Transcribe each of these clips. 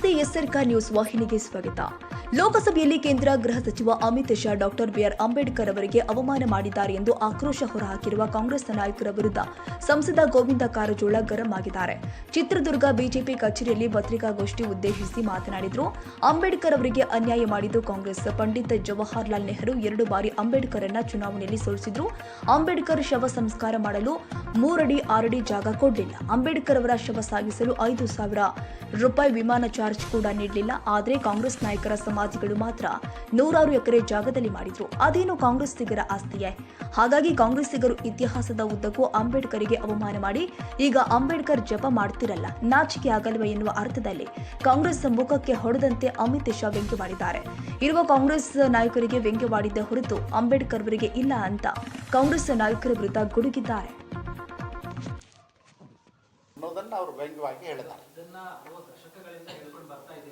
ನಮಸ್ತೆ, ಎಸ್ಆರ್ಕ ನ್ಯೂಸ್ ವಾಹಿನಿಗೆ ಸ್ವಾಗತ. ಲೋಕಸಭೆಯಲ್ಲಿ ಕೇಂದ್ರ ಗೃಹ ಸಚಿವ ಅಮಿತ್ ಶಾ ಡಾಕ್ಟರ್ ಬಿಆರ್ ಅಂಬೇಡ್ಕರ್ ಅವರಿಗೆ ಅವಮಾನ ಮಾಡಿದ್ದಾರೆ ಎಂದು ಆಕ್ರೋಶ ಹೊರಹಾಕಿರುವ ಕಾಂಗ್ರೆಸ್ ನಾಯಕರ ವಿರುದ್ಧ ಸಂಸದ ಗೋವಿಂದ ಕಾರಜೋಳ ಗರಂ ಆಗಿದ್ದಾರೆ. ಚಿತ್ರದುರ್ಗ ಬಿಜೆಪಿ ಕಚೇರಿಯಲ್ಲಿ ಪತ್ರಿಕಾಗೋಷ್ಠಿ ಉದ್ದೇಶಿಸಿ ಮಾತನಾಡಿದರು. ಅಂಬೇಡ್ಕರ್ ಅವರಿಗೆ ಅನ್ಯಾಯ ಮಾಡಿದ್ದು ಕಾಂಗ್ರೆಸ್. ಪಂಡಿತ್ ಜವಾಹರಲಾಲ್ ನೆಹರು 2 ಬಾರಿ ಅಂಬೇಡ್ಕರ್ ಅನ್ನ ಚುನಾವಣೆಯಲ್ಲಿ ಸೋಲಿಸಿದ್ರು. ಅಂಬೇಡ್ಕರ್ ಶವ ಸಂಸ್ಕಾರ ಮಾಡಲು 3 ಅಡಿ 6 ಅಡಿ ಜಾಗ ಕೊಡಲಿಲ್ಲ. ಅಂಬೇಡ್ಕರ್ ಅವರ ಶವ ಸಾಗಿಸಲು 5,000 ರೂಪಾಯಿ ವಿಮಾನ ಚಾರ್ಜ್ ಕೂಡ ನೀಡಲಿಲ್ಲ. ಆದರೆ ಕಾಂಗ್ರೆಸ್ ನಾಯಕರ ಸಮಾಧಿಗಳು ಮಾತ್ರ 100 ಎಕರೆ ಜಾಗದಲ್ಲಿ ಮಾಡಿದ್ರು. ಅದೇನು ಕಾಂಗ್ರೆಸ್ಸಿಗರ ಆಸ್ತಿಯೇ? ಹಾಗಾಗಿ ಕಾಂಗ್ರೆಸ್ಸಿಗರು ಇತಿಹಾಸದ ಉದ್ದಕ್ಕೂ ಅಂಬೇಡ್ಕರ್ಗೆ ಅವಮಾನ ಮಾಡಿ ಈಗ ಅಂಬೇಡ್ಕರ್ ಜಪ ಮಾಡ್ತಿರಲ್ಲ, ನಾಚಿಕೆ ಆಗಲ್ವ ಎನ್ನುವ ಅರ್ಥದಲ್ಲಿ ಕಾಂಗ್ರೆಸ್ ಮುಖಕ್ಕೆ ಹೊಡೆದಂತೆ ಅಮಿತ್ ಶಾ ವ್ಯಂಗ್ಯವಾಡಿದ್ದಾರೆ. ಇರುವ ಕಾಂಗ್ರೆಸ್ ನಾಯಕರಿಗೆ ವ್ಯಂಗ್ಯವಾಡಿದ್ದ ಹೊರತು ಅಂಬೇಡ್ಕರ್ ಅವರಿಗೆ ಇಲ್ಲ ಅಂತ ಕಾಂಗ್ರೆಸ್ ನಾಯಕರ ವಿರುದ್ಧ ಗುಡುಗಿದ್ದಾರೆ. ಅವರು ವ್ಯಂಗ್ಯವಾಗಿ ಹೇಳಿದ್ದಾರೆ.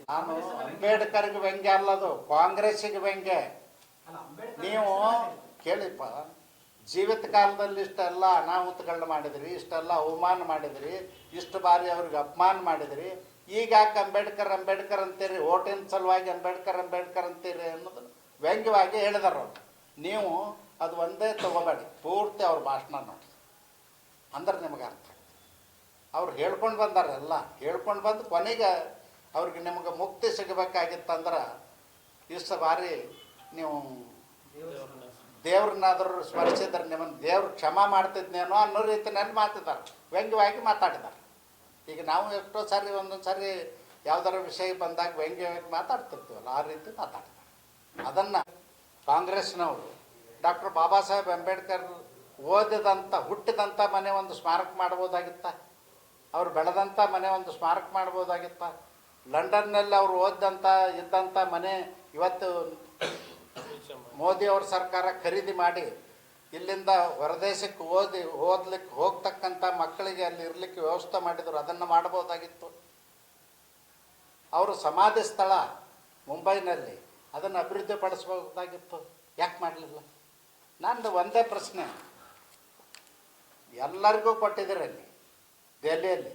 ನಾನು ಅಂಬೇಡ್ಕರ್ಗೆ ವ್ಯಂಗ್ಯ ಅಲ್ಲದು, ಕಾಂಗ್ರೆಸ್ಸಿಗೆ ವ್ಯಂಗ್ಯ. ನೀವು ಕೇಳಿಪ್ಪ, ಜೀವಿತ ಕಾಲದಲ್ಲಿ ಇಷ್ಟೆಲ್ಲ ಅನಾಹುತಗಳನ್ನ ಮಾಡಿದ್ರಿ, ಇಷ್ಟೆಲ್ಲ ಅವಮಾನ ಮಾಡಿದ್ರಿ, ಇಷ್ಟು ಬಾರಿ ಅವ್ರಿಗೆ ಅಪಮಾನ ಮಾಡಿದ್ರಿ, ಈಗ ಯಾಕೆ ಅಂಬೇಡ್ಕರ್ ಅಂಬೇಡ್ಕರ್ ಅಂತೀರಿ, ಓಟಿನ ಸಲುವಾಗಿ ಅಂಬೇಡ್ಕರ್ ಅಂಬೇಡ್ಕರ್ ಅಂತೀರಿ ಅನ್ನೋದು ವ್ಯಂಗ್ಯವಾಗಿ ಹೇಳಿದಾರ ಅವ್ರು. ನೀವು ಅದು ಒಂದೇ ತಗೋಬೇಡಿ, ಪೂರ್ತಿ ಅವ್ರ ಭಾಷಣ ನೋಡಿ ಅಂದ್ರೆ ನಿಮಗೆ ಅರ್ಥ. ಅವ್ರು ಹೇಳ್ಕೊಂಡು ಬಂದಾರ, ಎಲ್ಲ ಹೇಳ್ಕೊಂಡು ಬಂದು ಕೊನೆಗೆ ಅವ್ರಿಗೆ ನಿಮಗೆ ಮುಕ್ತಿ ಸಿಗಬೇಕಾಗಿತ್ತಂದ್ರೆ ಇಷ್ಟು ಬಾರಿ ನೀವು ದೇವ್ರನ್ನಾದರೂ ಸ್ಮರಿಸಿದ್ರೆ ನಿಮ್ಮನ್ನು ದೇವ್ರು ಕ್ಷಮಾ ಮಾಡ್ತಿದ್ನೇನೋ ಅನ್ನೋ ರೀತಿಯಲ್ಲಿ ಮಾತಿದ್ದಾರೆ, ವ್ಯಂಗ್ಯವಾಗಿ ಮಾತಾಡಿದ್ದಾರೆ. ಈಗ ನಾವು ಎಷ್ಟೋ ಸಾರಿ ಒಂದೊಂದು ಸಾರಿ ಯಾವುದಾರ ವಿಷಯ ಬಂದಾಗ ವ್ಯಂಗ್ಯವಾಗಿ ಮಾತಾಡ್ತಿರ್ತೀವಲ್ಲ, ಆ ರೀತಿ ಮಾತಾಡ್ತಾರೆ. ಅದನ್ನು ಕಾಂಗ್ರೆಸ್ನವರು ಡಾಕ್ಟರ್ ಬಾಬಾ ಸಾಹೇಬ್ ಅಂಬೇಡ್ಕರ್ ಓದಿದಂಥ ಹುಟ್ಟಿದಂಥ ಮನೆ ಒಂದು ಸ್ಮಾರಕ ಮಾಡ್ಬೋದಾಗಿತ್ತ, ಅವ್ರು ಬೆಳೆದಂಥ ಮನೆ ಒಂದು ಸ್ಮಾರಕ ಮಾಡ್ಬೋದಾಗಿತ್ತ, ಲಂಡನ್ನಲ್ಲಿ ಅವ್ರು ಇದ್ದಂಥ ಮನೆ ಇವತ್ತು ಮೋದಿಯವ್ರ ಸರ್ಕಾರ ಖರೀದಿ ಮಾಡಿ ಇಲ್ಲಿಂದ ಹೊರದೇಶಕ್ಕೆ ಓದ್ಲಿಕ್ಕೆ ಹೋಗ್ತಕ್ಕಂಥ ಮಕ್ಕಳಿಗೆ ಅಲ್ಲಿ ಇರಲಿಕ್ಕೆ ವ್ಯವಸ್ಥೆ ಮಾಡಿದರು, ಅದನ್ನು ಮಾಡ್ಬೋದಾಗಿತ್ತು. ಅವರು ಸಮಾಧಿ ಸ್ಥಳ ಮುಂಬೈನಲ್ಲಿ ಅದನ್ನು ಅಭಿವೃದ್ಧಿ ಪಡಿಸ್ಬೋದಾಗಿತ್ತು, ಯಾಕೆ ಮಾಡಲಿಲ್ಲ? ನಂದು ಒಂದೇ ಪ್ರಶ್ನೆ, ಎಲ್ಲರಿಗೂ ಕೊಟ್ಟಿದ್ದೀರಲ್ಲಿ ದೆಹಲಿಯಲ್ಲಿ